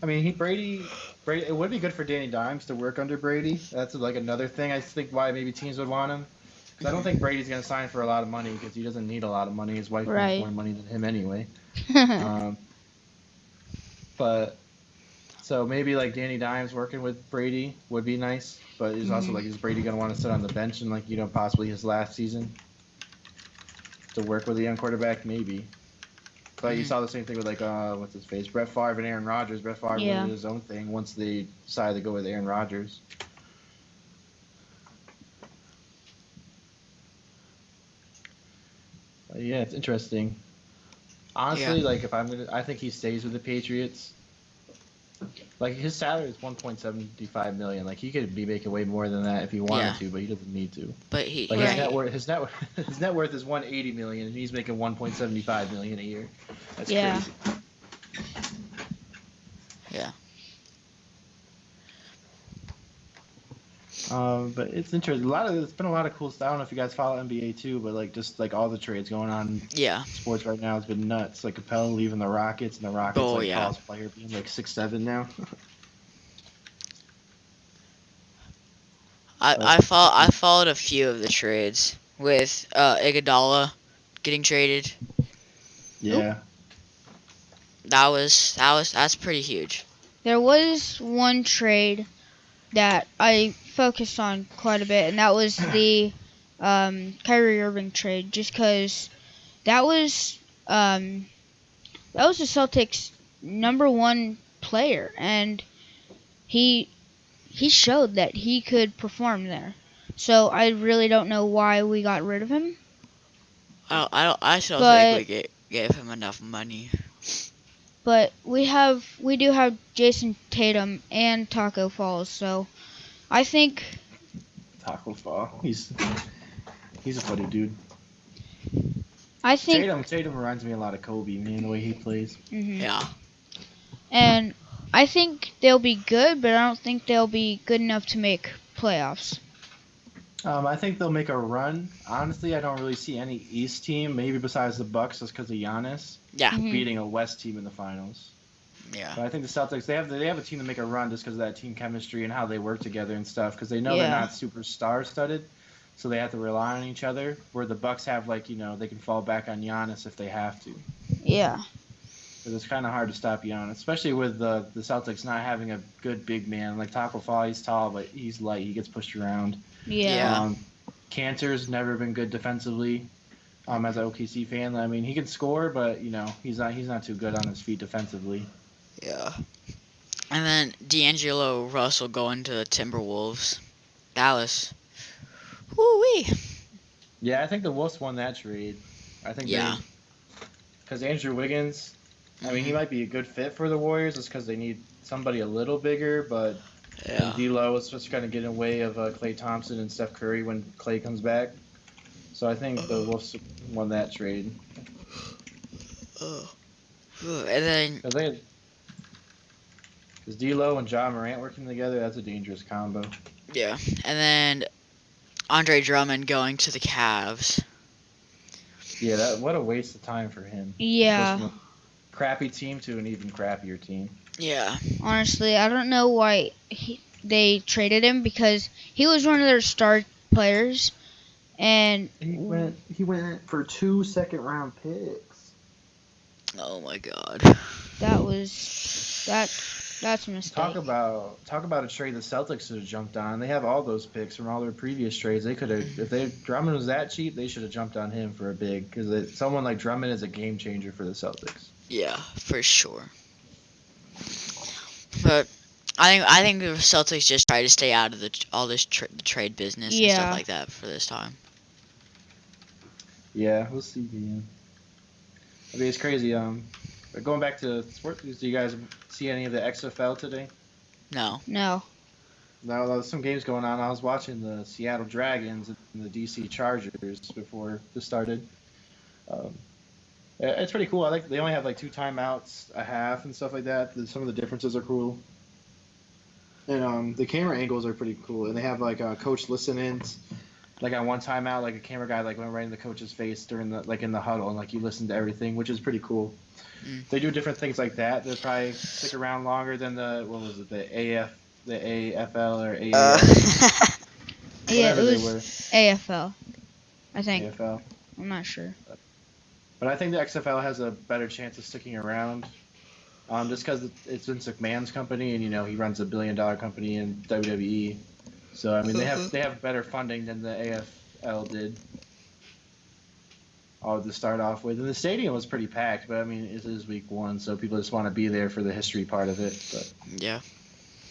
mean, Brady. It would be good for Danny Dimes to work under Brady. That's like another thing I think why maybe teams would want him. Because I don't think Brady's going to sign for a lot of money because he doesn't need a lot of money. His wife makes Right. more money than him anyway. Um, but so maybe like Danny Dimes working with Brady would be nice. But it's also like, is Brady going to want to sit on the bench and like possibly his last season to work with a young quarterback? Maybe. But you Mhm. saw the same thing with like what's his face, Brett Favre and Aaron Rodgers. Brett Favre went Yeah. did his own thing once they decided to go with Aaron Rodgers. But yeah, it's interesting. Yeah. Honestly, like if I think he stays with the Patriots. Like his salary is 1.75 million. Like he could be making way more than that if he wanted Yeah. to, but he doesn't need to. But he. Like Yeah. Right. his net worth is 180 million, and he's making 1.75 million a year. That's Yeah. crazy. Yeah. But it's interesting. It's been a lot of cool stuff. I don't know if you guys follow NBA too, but like just like all the trades going on in Yeah. sports right now has been nuts. Like Capella leaving the Rockets, and the Rockets Oh like yeah. tallest player being like 6'7" now. But I followed a few of the trades with Iguodala getting traded. Oop. yeah, That's pretty huge. There was one trade that I focused on quite a bit, and that was the Kyrie Irving trade, just because that was um, that was the Celtics' number one player, and he he showed that he could perform there. So I really don't know why we got rid of him, I still think but gave him enough money. we do have Jason Tatum and Taco Falls, so I think Taco Fall. He's a funny dude. I think Tatum reminds me a lot of Kobe, man, the way he plays. mhm. Yeah. And I think they'll be good, but I don't think they'll be good enough to make playoffs. I think they'll make a run. Honestly, I don't really see any East team, maybe besides the Bucks, just because of Giannis Yeah. Mhm. beating a West team in the finals. Yeah. But I think the Celtics they have a team to make a run just because of that team chemistry and how they work together and stuff. Because they know they're Yeah. not super star studded, so they have to rely on each other. Where the Bucks have like they can fall back on Giannis if they have to. Yeah. Because it's kind of hard to stop Giannis, especially with the Celtics not having a good big man like Taco Fall. He's tall, but he's light. He gets pushed around. Yeah. Yeah. Cantor's never been good defensively. As an OKC fan, I mean, he can score, but he's not too good on his feet defensively. Yeah. And then D'Angelo Russell going to the Timberwolves. Dallas. Woo wee. Yeah, I think the Wolves won that trade. I think Yeah. because Andrew Wiggins, I mean, he might be a good fit for the Warriors just because they need somebody a little bigger, but I think Yeah. D'Lo is just going to get in the way of Klay Thompson and Steph Curry when Klay comes back. So I think the Wolves won that trade. Oh. And then Because D'Lo and Ja Morant working together, that's a dangerous combo. yeah, and then Andre Drummond going to the Cavs. Yeah, what a waste of time for him. Yeah. From a crappy team to an even crappier team. Yeah. Honestly, I don't know why they traded him because he was one of their star players, and He went for 2 second-round picks. Oh my God. That's a mistake. Talk about a trade the Celtics should have jumped on. They have all those picks from all their previous trades. They could have, if Drummond was that cheap, they should have jumped on him for a big because someone like Drummond is a game changer for the Celtics. Yeah, for sure. But I think the Celtics just try to stay out of all this trade business and stuff Yeah. like that for this time. Yeah, we'll see, man. I mean, it's crazy. But going back to sports, do you guys see any of the XFL today? No. No. No, there's some games going on. I was watching the Seattle Dragons and the DC Chargers before this started. Um, it's pretty cool. I like they only have like 2 timeouts a half and stuff like that. Some of the differences are cool, and the camera angles are pretty cool. And they have like coach listen-ins. Like on one timeout, like a camera guy like went right in the coach's face during the like in the huddle, and like you listen to everything, which is pretty cool. They do different things like that. They'll probably stick around longer than the what was it, the AFL or AAF, Yeah, it whatever they was were. AFL, I think. AFL. I'm not sure. But I think the XFL has a better chance of sticking around, just because it's Vince McMahon's company, and he runs a $1 billion company in WWE. So I mean, they have better funding than the AFL did. To start off with, and the stadium was pretty packed. But I mean, it is week 1, so people just want to be there for the history part of it. But Yeah.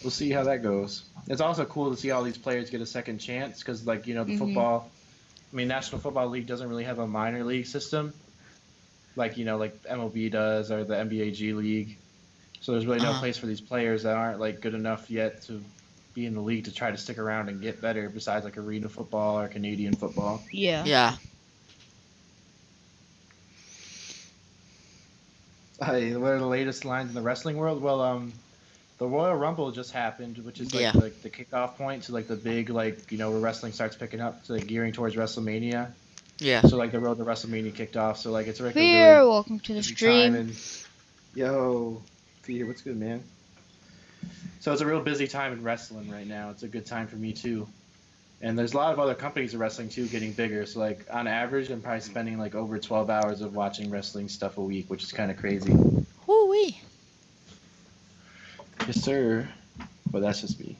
we'll see how that goes. It's also cool to see all these players get a second chance because, like, the football. I mean, National Football League doesn't really have a minor league system, like like MLB does or the NBA G League. So there's really no place for these players that aren't like good enough yet to be in the league to try to stick around and get better. Besides like arena football or Canadian football. Yeah. Yeah. Hey, what are the latest lines in the wrestling world? Well, the Royal Rumble just happened, which is like the kickoff point to like the big where wrestling starts picking up, to gearing towards WrestleMania. Yeah. So like the road to WrestleMania kicked off. So like it's like Fear, a really welcome to the busy stream. time. And yo, Fear, what's good, man? So it's a real busy time in wrestling right now. It's a good time for me too. And there's a lot of other companies of wrestling too getting bigger. So like on average, I'm probably spending like over 12 hours of watching wrestling stuff a week, which is kind of crazy. Woo-wee. Yes, sir. But that's just me.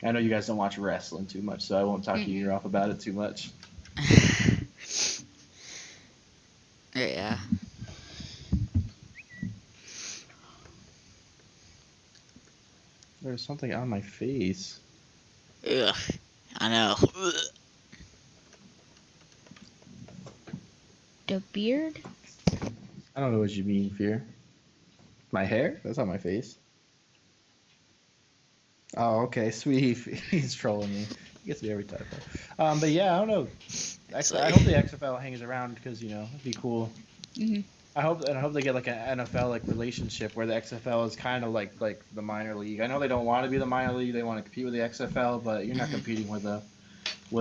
I know you guys don't watch wrestling too much, so I won't talk your ear off about it too much. Yeah. There's something on my face. Ugh. I know. Ugh. The beard? I don't know what you mean, Fear. My hair? That's on my face. Oh, okay, sweet. He's trolling me. He gets me every time. But yeah, I don't know. I hope the XFL hangs around because it'd be cool. I hope they get like an NFL like relationship where the XFL is kind of like the minor league. I know they don't want to be the minor league; they want to compete with the XFL, but you're not competing with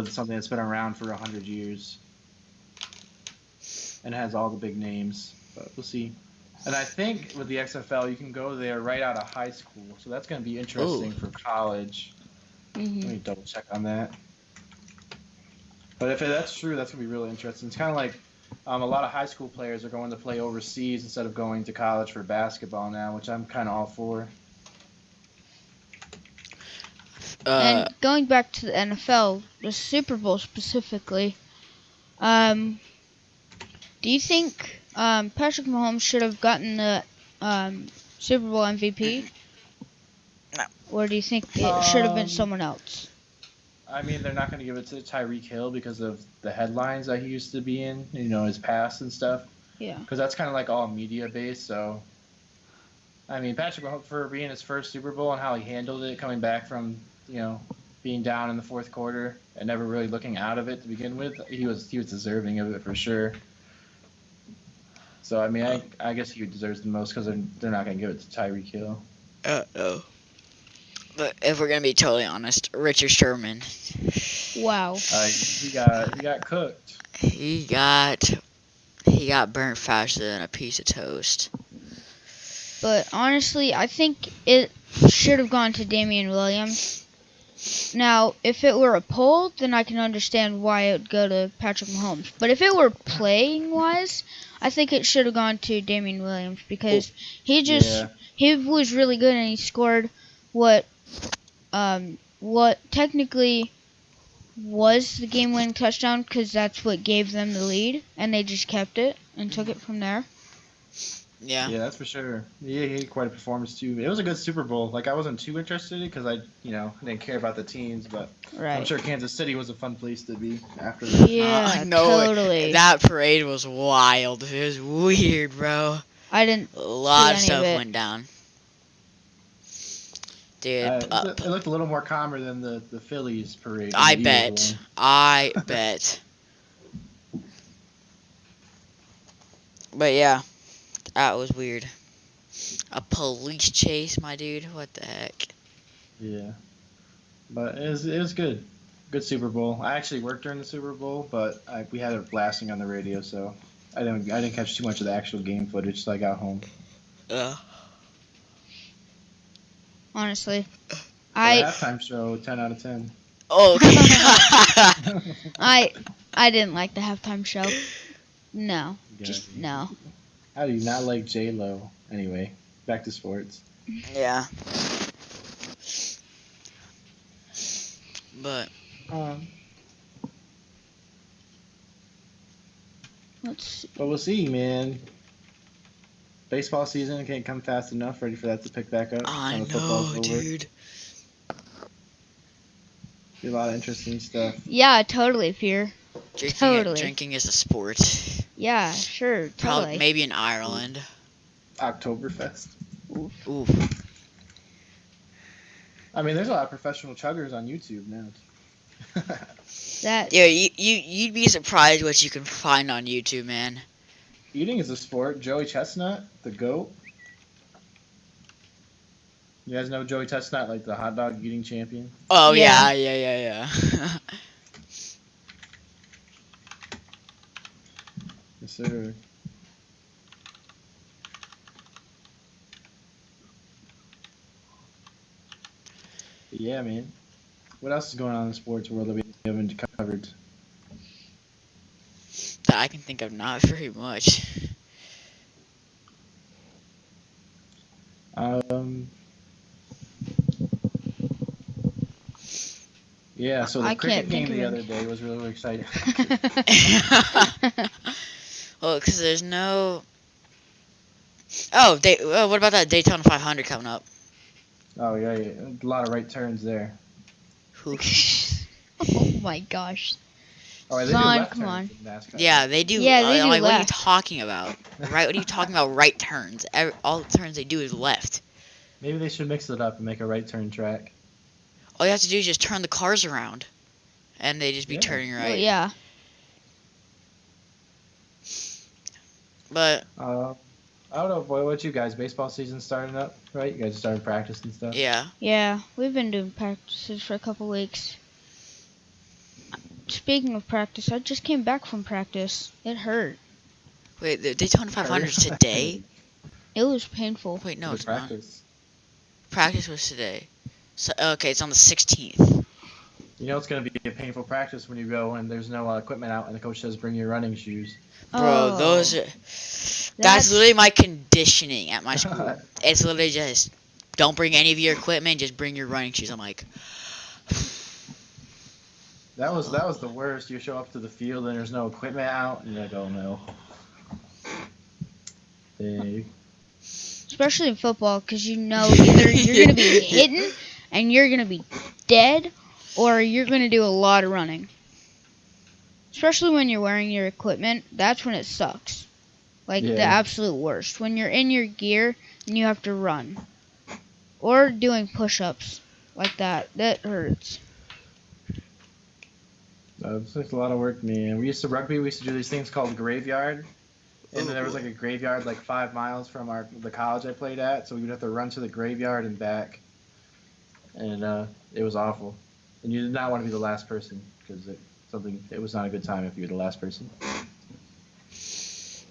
something that's been around for 100 years and has all the big names. But we'll see. And I think with the XFL, you can go there right out of high school, so that's going to be interesting for college. Let me double check on that. But if that's true, that's going to be really interesting. It's kind of like a lot of high school players are going to play overseas instead of going to college for basketball now, which I'm kind of all for. And going back to the NFL, the Super Bowl specifically, do you think Patrick Mahomes should have gotten the Super Bowl MVP? No. Or do you think it should have been someone else? I mean, they're not going to give it to Tyreek Hill because of the headlines that he used to be in, his past and stuff. Yeah. because that's kind of like all media based. So, I mean, Patrick Mahomes for being his first Super Bowl and how he handled it, coming back from being down in the fourth quarter and never really looking out of it to begin with, he was deserving of it for sure. So I mean, I guess he deserves the most because they're not gonna give it to Tyreek Hill. No. But if we're gonna be totally honest, Richard Sherman, Wow. He got cooked. he got he got burnt faster than a piece of toast. But honestly, I think it should have gone to Damian Williams. Now, if it were a poll, then I can understand why it would go to Patrick Mahomes. But if it were playing wise, I think it should have gone to Damian Williams because Yeah. he was really good and he scored what technically was the game-winning touchdown because that's what gave them the lead, and they just kept it and took it from there. Yeah. Yeah, that's for sure. Yeah, he had quite a performance too. It was a good Super Bowl. Like I wasn't too interested because I didn't care about the teams, but I'm Right. sure Kansas City was a fun place to be after that. Yeah, No, totally. that parade was wild. It was weird, bro. I didn't A lot of see any of stuff it. went down. Dude, It looked a little more calmer than the Phillies parade. I the Eagles bet. one. I bet. But yeah, that was weird. A police chase, my dude. What the heck? Yeah, but it was good. Good Super Bowl. I actually worked during the Super Bowl, but we had it blasting on the radio, so I didn't catch too much of the actual game footage till I got home. Honestly, The I halftime show, 10 out of 10. Okay. I didn't like the halftime show. No, Yeah. just no. How do you not like J Lo? Anyway, back to sports. Yeah. But Let's see. But we'll see, man. Baseball season can't come fast enough. Ready for that to pick back up. I Now the football's know, over. dude. Be a lot of interesting stuff. Yeah, totally, Fear. Totally. Drinking is a sport. Yeah, sure, Probably totally. maybe in Ireland. Oktoberfest. Ooh. I mean, there's a lot of professional chuggers on YouTube now. That Yeah, you'd be surprised what you can find on YouTube, man. Eating is a sport. Joey Chestnut, the GOAT. You guys know Joey Chestnut, like the hot dog eating champion? Oh Yeah. yeah. Yes, sir. But yeah, man. What else is going on in the sports world that we haven't covered? That I can think of, not very much. Yeah, so the I cricket can't game think the of other day was really exciting. Well, because there's no. Oh, what about that Daytona 500 coming up? Oh yeah, a lot of right turns there. Who? Oh my gosh. Oh, they do Son, left come turns on. in NASCAR. Yeah, they do. Yeah, they do like, what are you left. talking about? Right? What are you talking about? Right turns. All the turns they do is left. Maybe they should mix it up and make a right turn track. All you have to do is just turn the cars around, and they just be Yeah. turning right. Well, yeah. But I don't know, boy. What you guys? Baseball season starting up, right? You guys are starting practice and stuff. yeah, Yeah, we've been doing practices for a couple weeks. Speaking of practice, I just came back from practice. It hurt. wait, the Daytona 500 is today. It was painful. Wait, no, The it's not. practice. Practice was today. So okay, it's on the 16th. You know it's gonna be a painful practice when you go and there's no equipment out and the coach says bring your running shoes. Bro, Oh, those are. That's literally my conditioning at my school. It's literally just don't bring any of your equipment, just bring your running shoes. I'm like, That was the worst. You show up to the field and there's no equipment out, and you're like, oh no. Dang. especially in football, because you know either you're gonna be hitting and you're gonna be dead, or you're gonna do a lot of running. Especially when you're wearing your equipment, that's when it sucks. Like the Yeah. absolute worst. When you're in your gear and you have to run. Or doing push-ups like that. That hurts. It's like a lot of work, man. We used to do these things called graveyard. And then Oh there was like boy. a graveyard like 5 miles from the college I played at, so we would have to run to the graveyard and back, and it was awful. And you did not want to be the last person because it was not a good time if you were the last person.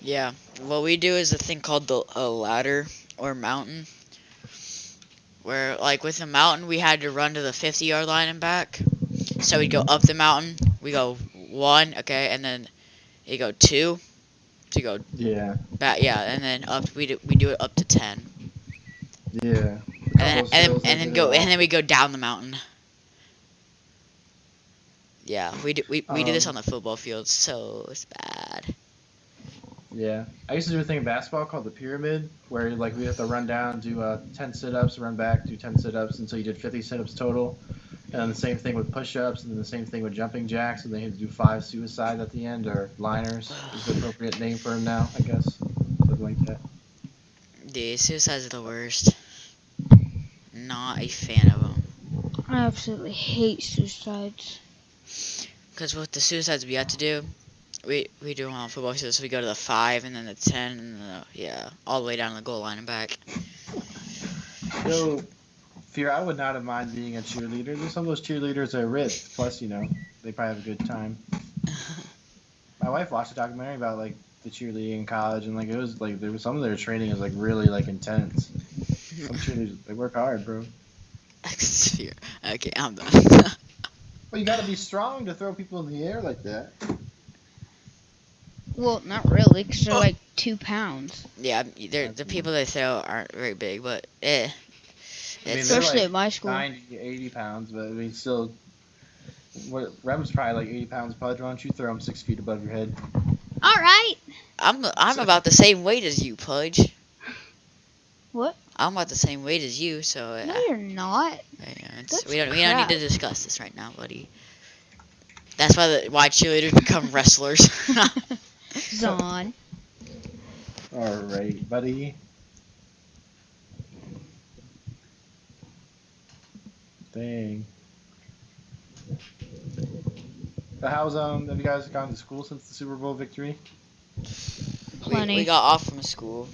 Yeah. What we do is a thing called the a ladder or mountain, where like with the mountain we had to run to the 50-yard line and back. So we'd go up the mountain. We go one, okay, and then you go two to go Yeah, back. Yeah, and then up. We do it up to 10, yeah. A couple of those hills they and then did are we awful. go down the mountain. Yeah, we do this on Um, the football field, so it's bad. yeah. I used to do a thing in basketball called the pyramid, where like we have to run down, do 10 sit-ups, run back, do 10 sit-ups until you did 50 sit-ups total. And then the same thing with push-ups, and then the same thing with jumping jacks, and they had to do 5 suicides at the end, or liners is the appropriate name for them now, I guess, something like that. The suicides are the worst. Not a fan of them. I absolutely hate suicides. Because with the suicides we have to do, we do them on football field. So we go to the 5 and then the 10 and yeah, all the way down to the goal line and back. Yo, Fear, I would not have mind being a cheerleader. Some of those cheerleaders are ripped. Plus, they probably have a good time. My wife watched a documentary about like the cheerleading in college, and like it was like there was some of their training is like really like intense. Some cheerleaders they work hard, bro. Fear. Okay, I'm done. Well, you got to be strong to throw people in the air like that. Well, not really, because they're Oh. like 2 pounds. Yeah, the people they throw aren't very big, but I mean, they're Especially like at my school. 90, 80 pounds, but I mean, still, Rem's probably like 80 pounds. Pudge, why don't you throw him 6 feet above your head? All right. I'm about the same weight as you, Pudge. What? I'm about the same weight as you, so No, you're not. That's we don't crap. need to discuss this right now, buddy. That's why cheerleaders become wrestlers. Zon. All right, buddy. Dang. So how's have you guys gone to school since the Super Bowl victory? Plenty. We got off from school.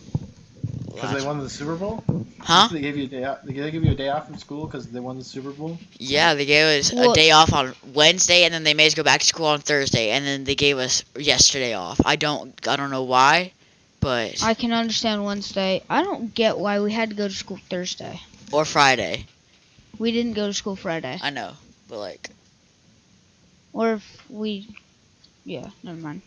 Because they won the Super Bowl? Huh? They gave you a day off. Did they give you a day off from school because they won the Super Bowl? Yeah, they gave us Well- a day off on Wednesday, and then they made us go back to school on Thursday, and then they gave us yesterday off. I don't know why, but I can understand Wednesday. I don't get why we had to go to school Thursday. or Friday. We didn't go to school Friday. I know, but like Or if we... Yeah, never mind.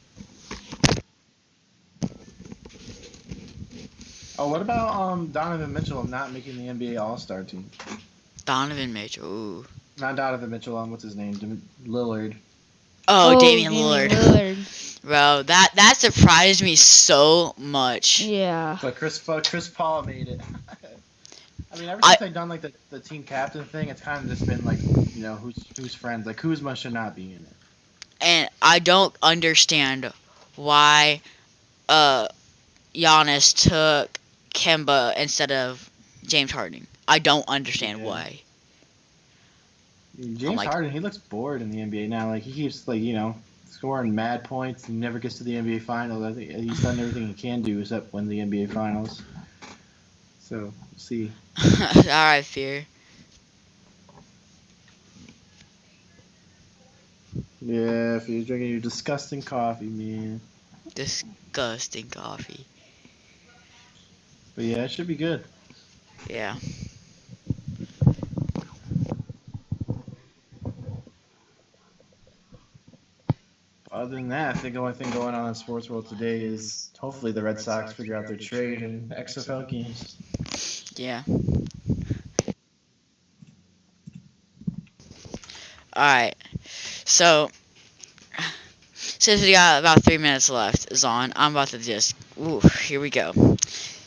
Oh, what about Donovan Mitchell not making the NBA All-Star team? Donovan Mitchell. Ooh. Not Donovan Mitchell. What's his name? Lillard. Oh, Damian Lillard. Lillard. Bro, that surprised me so much. Yeah. But Chris Paul made it. I mean, ever since they've done like the team captain thing, it's kind of just been like, who's friends. Like Kuzma should not be in it. And I don't understand why Giannis took Kemba instead of James Harden. I don't understand why. James Harden, he looks bored in the NBA now. Like he keeps like scoring mad points. He never gets to the NBA Finals. I think he's done everything he can do except win the NBA Finals. So we'll see. All right, Fear. Yeah, if you're drinking your disgusting coffee, man. Disgusting coffee. But yeah, it should be good. Yeah. Other than that, I think the only thing going on in the sports world today is hopefully the Red Sox figure out their trade and XFL games. Yeah. Alright. So, since we got about 3 minutes left, Zon, I'm about to just... Ooh, here we go.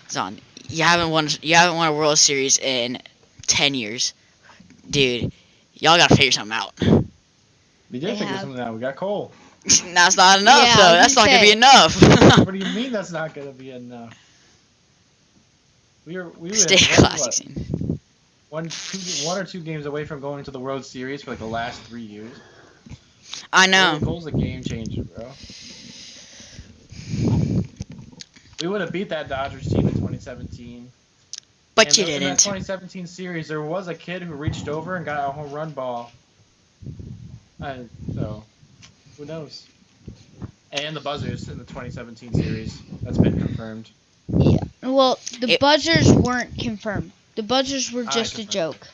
Zon, you haven't won a World Series in 10 years. Dude, y'all gotta figure something out. We did figure something out. We got Cole. That's not enough, Yeah, though. I was That's not gonna gonna be say. enough. What do you mean that's not gonna be enough? We would State have classic what, scene. one or two games away from going to the World Series for like the last 3 years. I know. Golden Cole's a game changer, bro. We would have beat that Dodgers team in 2017. But you In that didn't. 2017 series, there was a kid who reached over and got a home run ball. So, who knows? And the buzzers in the 2017 series. That's been confirmed. Yeah. Well, the It- buzzers weren't confirmed. The buzzers were I just a confirmed. joke.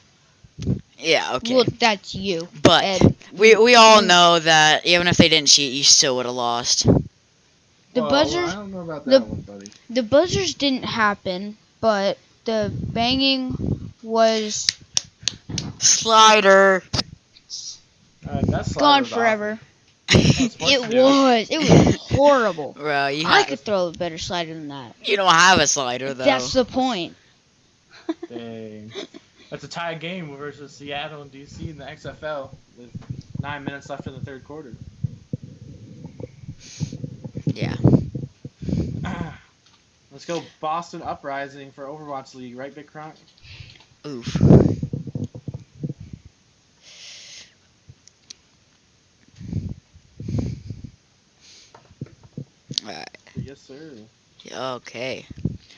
Yeah, okay. Well, that's you. But And we all you- know that even if they didn't cheat, you still would have lost. The Well, buzzers. I don't know about the- that one, buddy. The buzzers didn't happen, but the banging was Slider. That's gone forever. It It was horrible. Bro, I could throw a better slider than that. you don't have a slider though. That's the point. Dang. That's a tie game versus Seattle and DC in the XFL with 9 minutes left in the third quarter. Yeah. Let's go Boston Uprising for Overwatch League, right, Big Kronk? Oof. Alright. Yes, sir. Okay.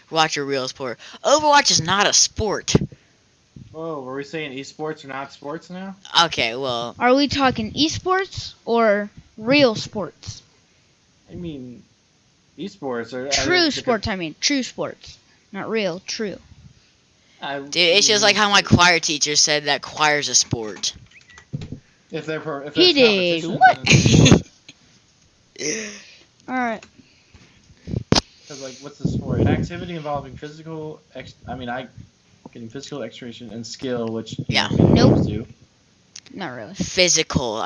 Watch your real sport. Overwatch is not a sport. Whoa, were we saying esports are not sports now? Okay, well, Are we talking esports or real sports? I mean, esports are True sports, I mean. True sports. Not real, true. dude, it's just like how my choir teacher said that choir's a sport. If they're if He there's did. competition, What? then it's a sport. Alright. Because like, what's the sport? An activity involving getting physical exertion and skill, which Yeah. video Nope. games do. Not really. Physical.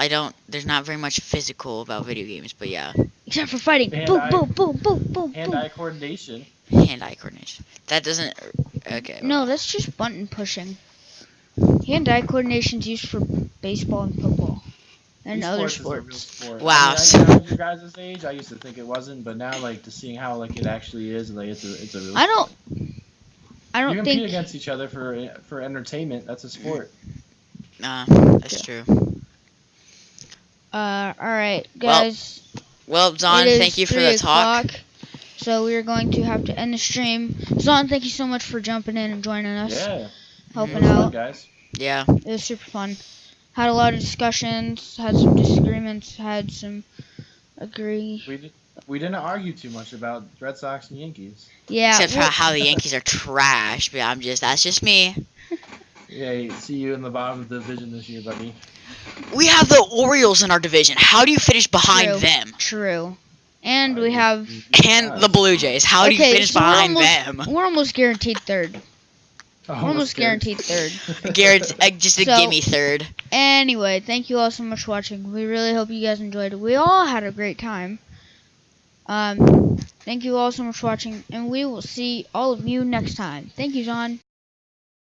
There's not very much physical about video games, but yeah. Except for fighting. Hand-eye- Boom, boom, boom, boom, boom, boom. Hand-eye coordination. Hand-eye coordination. That doesn't. Okay. No, that's just button pushing. Hand-eye coordination's used for baseball and football. And other Esports is a real sports. sport. Wow. I mean, when I was your guys' age, I used to think it wasn't, but now like to seeing how like it actually is, like it's a real. I don't You compete think against each other for entertainment. That's a sport. That's true. alright, guys. Well, Zon, It is thank you for 3 the talk. o'clock, so we are going to have to end the stream. Zon, thank you so much for jumping in and joining us. Yeah. Helping It was fun, out. guys. Yeah. It was super fun. Had a lot of discussions, had some disagreements, had some agree. We didn't argue too much about Red Sox and Yankees. Yeah. Except for how the Yankees are trash, but that's just me. Yeah, see you in the bottom of the division this year, buddy. We have the Orioles in our division. How do you finish behind True. them? True. And we have And the Blue Jays. How do you Okay, finish so we're behind almost- them? We're almost guaranteed third. We're almost guaranteed third. Garrett, just to So- give me third. Anyway, thank you all so much for watching. We really hope you guys enjoyed it. We all had a great time. Thank you all so much for watching, and we will see all of you next time. Thank you, John.